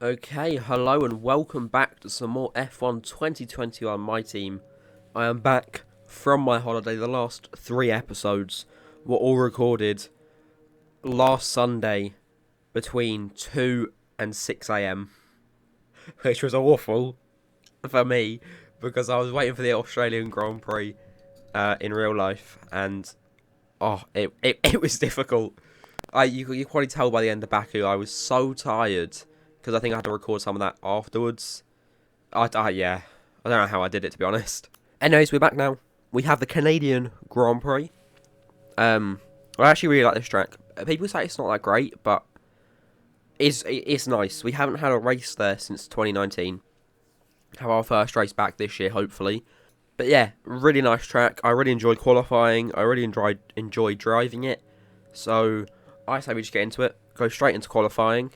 Okay, hello and welcome back to some more F1 2020 on my team. I am back from my holiday. The last 3 episodes were all recorded last Sunday between 2 and 6 AM, which was awful for me because I was waiting for the Australian Grand Prix in real life, and it was difficult. You could probably tell by the end of Baku I was so tired, because I think I had to record some of that afterwards. Yeah, I don't know how I did it, to be honest. Anyways, we're back now. We have the Canadian Grand Prix. I actually really like this track. People say it's not that great, but it's nice. We haven't had a race there since 2019. Have our first race back this year, hopefully. But yeah, really nice track. I really enjoyed qualifying. I really enjoyed driving it. So I say we just get into it. Go straight into qualifying.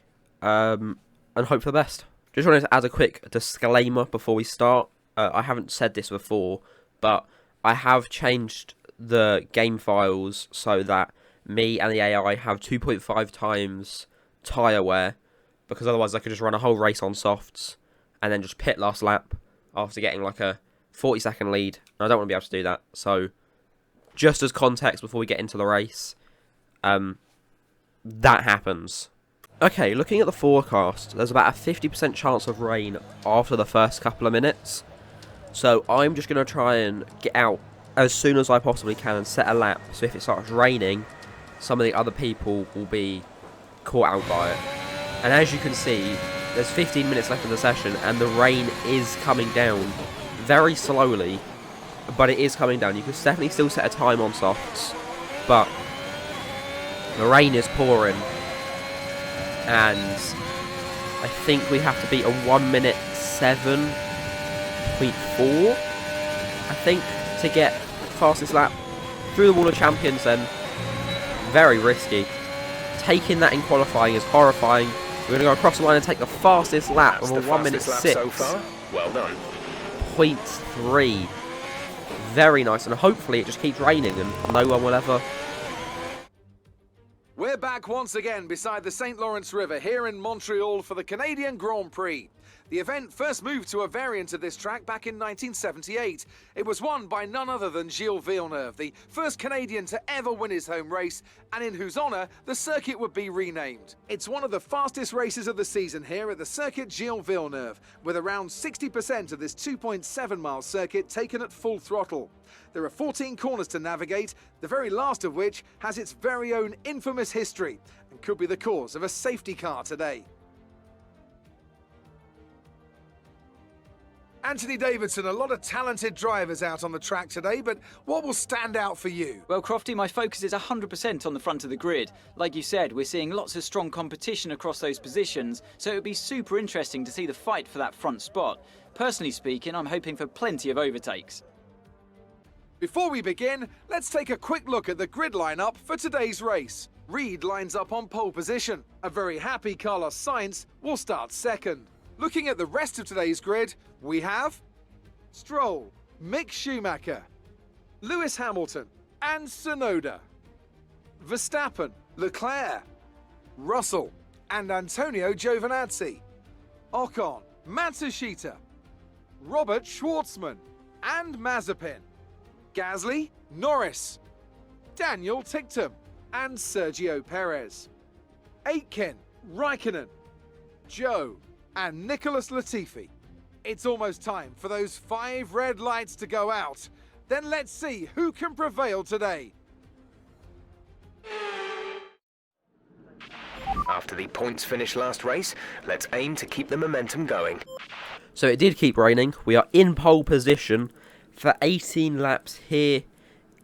And hope for the best. Just wanted to add a quick disclaimer before we start. I haven't said this before, but I have changed the game files so that me and the AI have 2.5 times tyre wear, because otherwise I could just run a whole race on softs and then just pit last lap after getting like a 40-second lead. And I don't want to be able to do that. So just as context before we get into the race, that happens. Okay, looking at the forecast, there's about a 50% chance of rain after the first couple of minutes. So I'm just going to try and get out as soon as I possibly can and set a lap. So if it starts raining, some of the other people will be caught out by it. And as you can see, there's 15 minutes left in the session and the rain is coming down very slowly. But it is coming down. You can definitely still set a time on softs, but the rain is pouring. And I think we have to beat a 1:07.4, I think, to get fastest lap through the Wall of Champions then. Very risky. Taking that in qualifying is horrifying. We're going to go across the line and take the fastest lap of a 1:06. So far. Well done. 0.3. Very nice, and hopefully it just keeps raining and no one will ever... We're back once again beside the St. Lawrence River here in Montreal for the Canadian Grand Prix. The event first moved to a variant of this track back in 1978. It was won by none other than Gilles Villeneuve, the first Canadian to ever win his home race, and in whose honour the circuit would be renamed. It's one of the fastest races of the season here at the circuit Gilles Villeneuve, with around 60% of this 2.7-mile circuit taken at full throttle. There are 14 corners to navigate, the very last of which has its very own infamous history and could be the cause of a safety car today. Anthony Davidson, a lot of talented drivers out on the track today, but what will stand out for you? Well, Crofty, my focus is 100% on the front of the grid. Like you said, we're seeing lots of strong competition across those positions, so it would be super interesting to see the fight for that front spot. Personally speaking, I'm hoping for plenty of overtakes. Before we begin, let's take a quick look at the grid lineup for today's race. Reed lines up on pole position. A very happy Carlos Sainz will start second. Looking at the rest of today's grid, we have Stroll, Mick Schumacher, Lewis Hamilton and Tsunoda, Verstappen, Leclerc, Russell and Antonio Giovinazzi, Ocon, Matsushita, Robert Schwartzman and Mazepin, Gasly, Norris, Daniel Ticktum and Sergio Perez, Aitken, Raikkonen, Joe and Nicholas Latifi. It's almost time for those 5 red lights to go out. Then let's see who can prevail today. After the points finish last race, let's aim to keep the momentum going. So it did keep raining. We are in pole position for 18 laps here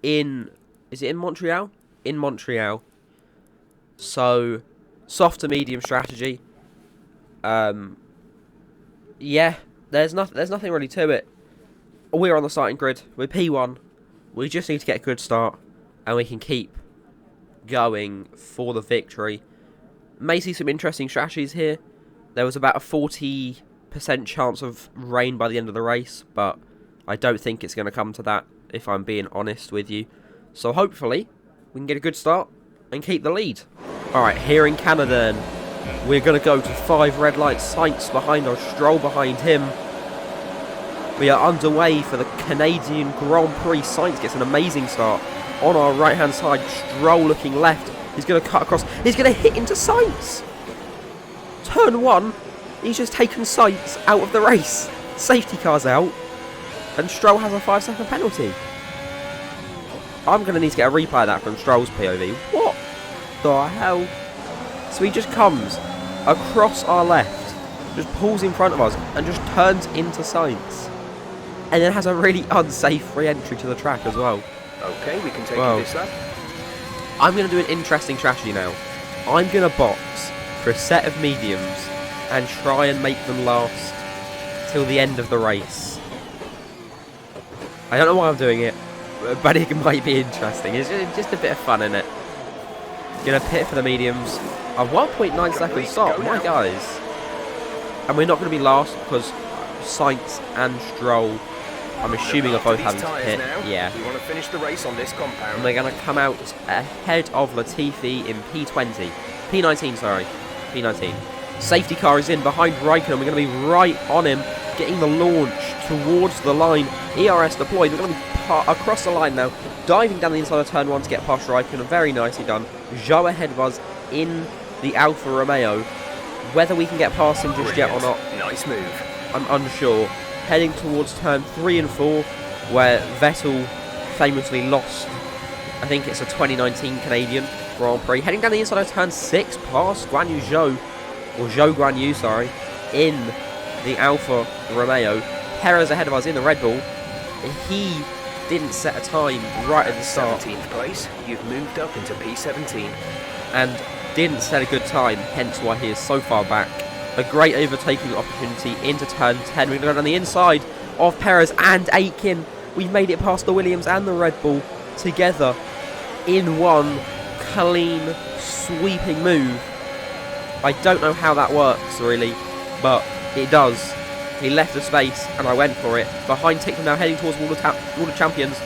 in... Is it in Montreal? In Montreal. So, soft to medium strategy. Yeah, there's nothing really to it. We're on the starting grid. We're P1. We just need to get a good start, and we can keep going for the victory. May see some interesting strategies here. There was about a 40% chance of rain by the end of the race, but I don't think it's going to come to that, if I'm being honest with you. So hopefully, we can get a good start and keep the lead. Alright, here in Canada then. We're going to go to 5 red lights. Sainz behind us, Stroll behind him. We are underway for the Canadian Grand Prix. Sainz gets an amazing start on our right hand side. Stroll looking left. He's going to cut across. He's going to hit into Sainz. Turn 1. He's just taken Sainz out of the race. Safety car's out. And Stroll has a 5-second penalty. I'm going to need to get a replay of that from Stroll's POV. What the hell? So he just comes across our left, just pulls in front of us and just turns into Sainz. And then has a really unsafe re-entry to the track as well. Okay, we can take you this lap. I'm going to do an interesting strategy now. I'm going to box for a set of mediums and try and make them last till the end of the race. I don't know why I'm doing it, but it might be interesting. It's just a bit of fun in it. Going to pit for the mediums. A 1.9 second stop, my guys. And we're not going to be last because Sainz and Stroll, I'm assuming, are both having to pit. Yeah. We want to finish the race on this compound. And they're going to come out ahead of Latifi in P20. P19, sorry. P19. Safety car is in behind Raikkonen. We're going to be right on him, getting the launch towards the line. ERS deployed. We're going to be across the line now, diving down the inside of turn 1 to get past Raikkonen. Very nicely done. Zhou ahead of us in the Alfa Romeo. Whether we can get past him just yet or not, nice move. I'm unsure. Heading towards turn 3 and 4, where Vettel famously lost. I think it's a 2019 Canadian Grand Prix. Heading down the inside of turn 6, past Guan Yu Zhou, or Zhou Guan Yu, sorry, in the Alfa Romeo. Perez ahead of us in the Red Bull. He didn't set a time right at the start. 17th place, you've moved up into P17. And didn't set a good time, hence why he is so far back. A great overtaking opportunity into turn 10. We're going to go down the inside of Perez and Aitken. We've made it past the Williams and the Red Bull together in one clean, sweeping move. I don't know how that works, really, but it does. He left the space, and I went for it. Behind Tictum now, heading towards Wall of Champions.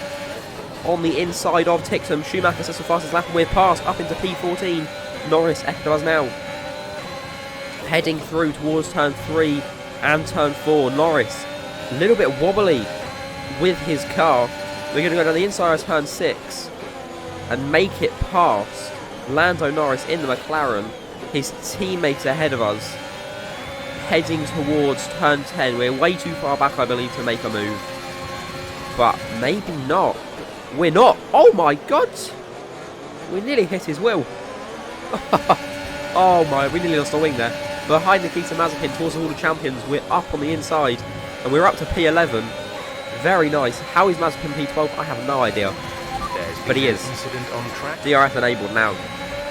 On the inside of Tictum, Schumacher sets the fastest lap, and we're past up into P14. Norris ahead of us now. Heading through towards turn 3 and turn 4. Norris, a little bit wobbly with his car. We're going to go down the inside of turn 6 and make it past Lando Norris in the McLaren. His teammate ahead of us. Heading towards turn 10. We're way too far back, I believe, to make a move. But maybe not. We're not. Oh my god. We nearly hit his wheel. Oh my, we nearly lost the wing there. Behind Nikita Mazepin towards the Hall of Champions. We're up on the inside. And we're up to P11. Very nice. How is Mazepin P12? I have no idea. But he is. On track. DRS enabled now.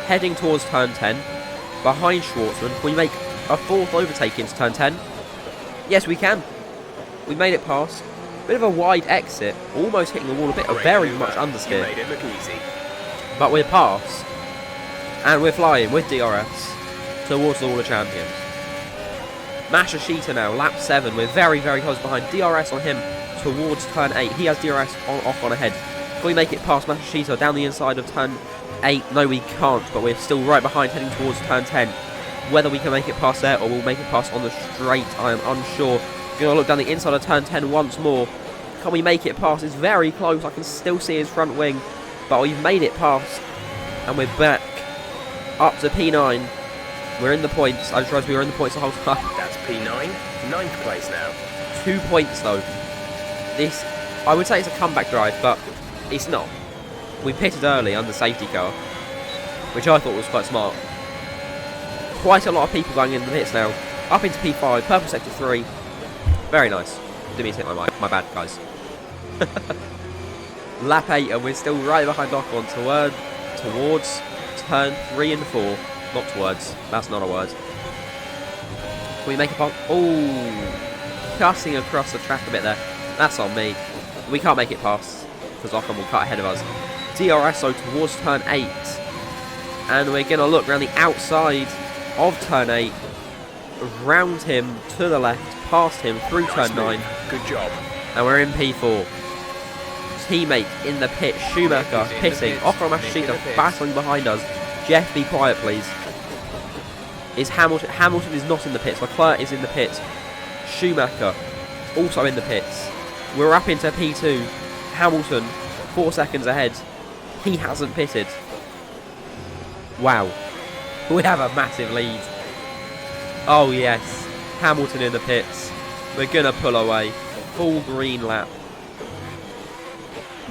Heading towards turn 10. Behind Schwartzman. Can we make a 4th overtake into turn 10? Yes, we can. We made it past. Bit of a wide exit. Almost hitting the wall a bit. Very much understeer. You made it look easy. But we're past. And we're flying with DRS towards the Wall of Champions. Mashashita now, lap 7. We're very, very close behind. DRS on him towards turn 8. He has DRS off on ahead. Can we make it past Mashashita down the inside of turn 8? No, we can't, but we're still right behind, heading towards turn 10. Whether we can make it past there or we'll make it past on the straight, I am unsure. Going to look down the inside of turn 10 once more. Can we make it past? It's very close. I can still see his front wing, but we've made it past. And we're back up to P9. We're in the points. I just realised we were in the points the whole time. That's P9. 9th place now. 2 points though. This, I would say it's a comeback drive, but it's not. We pitted early under safety car, which I thought was quite smart. Quite a lot of people going in the pits now. Up into P5, purple sector 3. Very nice. Didn't mean to hit my mic. My bad, guys. Lap 8, and we're still right behind Ocon towards turn 3 and 4. Not towards. That's not a word. Can we make a pop? Oh, cutting across the track a bit there. That's on me. We can't make it past because Ocon will cut ahead of us. DRSO towards turn 8, and we're going to look around the outside of turn 8, round him to the left, past him through turn 9. Good job. And we're in P4. Teammate in the pit, Schumacher pitting. Ocon Mashashita battling behind us. Jeff, be quiet, please. is Hamilton. Hamilton is not in the pits. Leclerc is in the pits. Schumacher also in the pits. We're up into P2. Hamilton 4 seconds ahead. He hasn't pitted. Wow. We have a massive lead. Oh yes. Hamilton in the pits. We're going to pull away. Full green lap.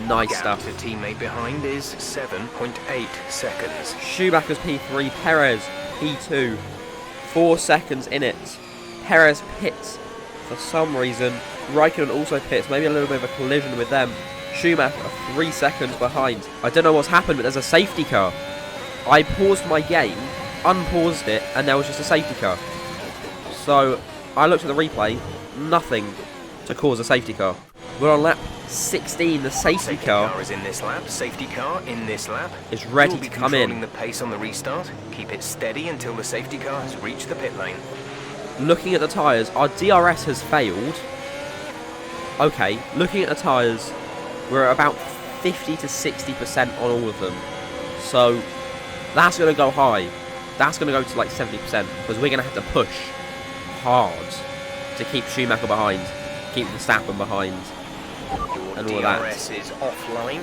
Nice stuff. The teammate behind is 7.8 seconds. Schumacher's P3, Perez P2. 4 seconds in it. Perez pits for some reason. Raikkonen also pits. Maybe a little bit of a collision with them. Schumacher 3 seconds behind. I don't know what's happened, but there's a safety car. I paused my game, unpaused it, and there was just a safety car. So I looked at the replay. Nothing to cause a safety car. We're on lap 16. The safety car is in this lap. Safety car in this lap is ready to come in. The pace on the restart. Keep it steady until the safety car has reached the pit lane. Looking at the tyres, our DRS has failed. Okay, looking at the tyres, we're at about 50 to 60% on all of them. So that's going to go high. That's going to go to like 70% because we're going to have to push hard to keep Schumacher behind, keep Verstappen behind, and all that. DRS is offline.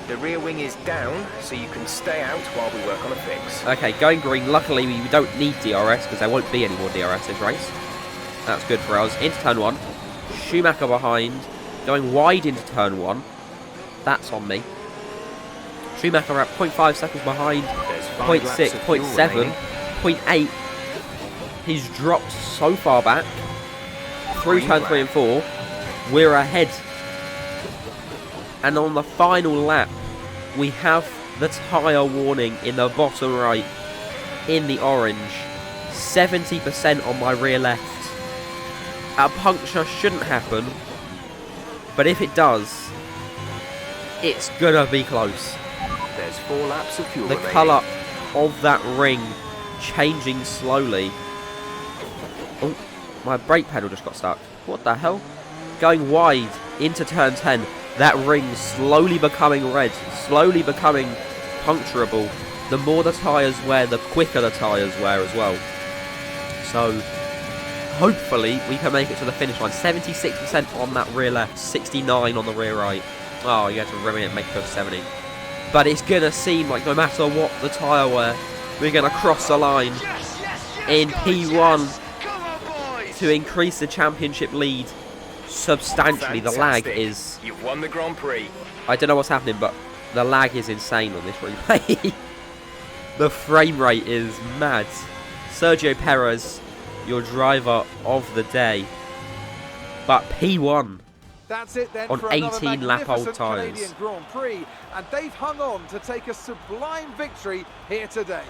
The rear wing is down, so you can stay out while we work on a fix. Okay, going green. Luckily, we don't need DRS because there won't be any more DRS this race. That's good for us. Into turn 1. Schumacher behind. Going wide into turn 1. That's on me. Schumacher at 0.5 seconds behind. 0.6, 0.7, 0.8. He's dropped so far back. Through turn 3 and 4. We're ahead. And on the final lap, we have the tyre warning in the bottom right, in the orange. 70% on my rear left. A puncture shouldn't happen, but if it does, it's gonna be close. There's 4 laps of fuel The remaining. colour of that ring changing slowly. Oh, my brake pedal just got stuck. What the hell? Going wide into turn 10. That ring slowly becoming red, slowly becoming puncturable. The more the tyres wear, the quicker the tyres wear as well. So, hopefully, we can make it to the finish line. 76% on that rear left, 69 on the rear right. Oh, you have to rim it and make it go to 70. But it's going to seem like no matter what the tyre wear, we're going to cross the line in P1 to increase the championship lead substantially. Fantastic. The lag is... You've won the Grand Prix. I don't know what's happening, but the lag is insane on this replay. The frame rate is mad. Sergio Perez, your driver of the day. But P1 That's it then on for another 18 lap old magnificent tyres. Canadian Grand Prix, and they've hung on to take a sublime victory here today.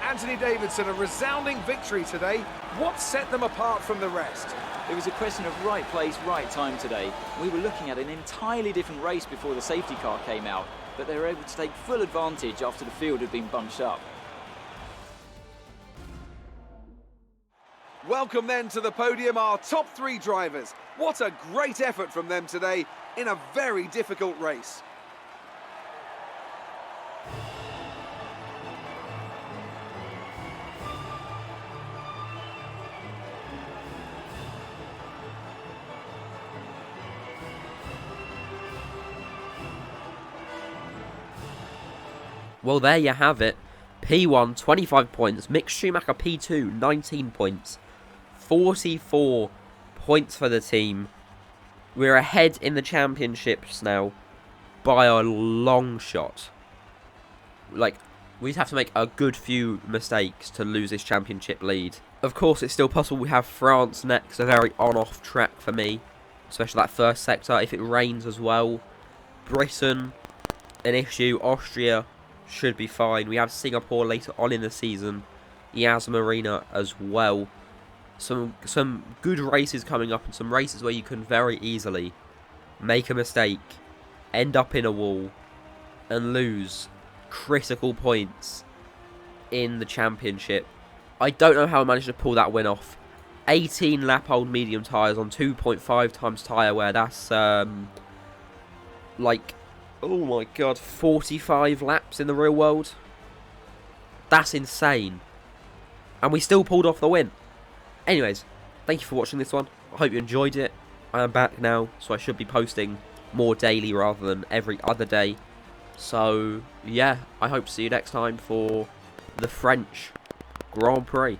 Anthony Davidson, a resounding victory today. What set them apart from the rest? It was a question of right place, right time today. We were looking at an entirely different race before the safety car came out, but they were able to take full advantage after the field had been bunched up. Welcome then to the podium, our top 3 drivers. What a great effort from them today in a very difficult race. Well, there you have it. P1, 25 points. Mick Schumacher, P2, 19 points. 44 points for the team. We're ahead in the championships now by a long shot. Like, we'd have to make a good few mistakes to lose this championship lead. Of course, it's still possible. We have France next, a very on-off track for me. Especially that first sector, if it rains as well. Britain, an issue. Austria should be fine. We have Singapore later on in the season. Yas Marina as well. Some good races coming up, and some races where you can very easily make a mistake, end up in a wall, and lose critical points in the championship. I don't know how I managed to pull that win off. 18 lap old medium tyres on 2.5 times tyre wear. That's like, oh my god, 45 laps in the real world. That's insane. And we still pulled off the win. Anyways, thank you for watching this one. I hope you enjoyed it. I am back now, so I should be posting more daily rather than every other day. So, yeah, I hope to see you next time for the French Grand Prix.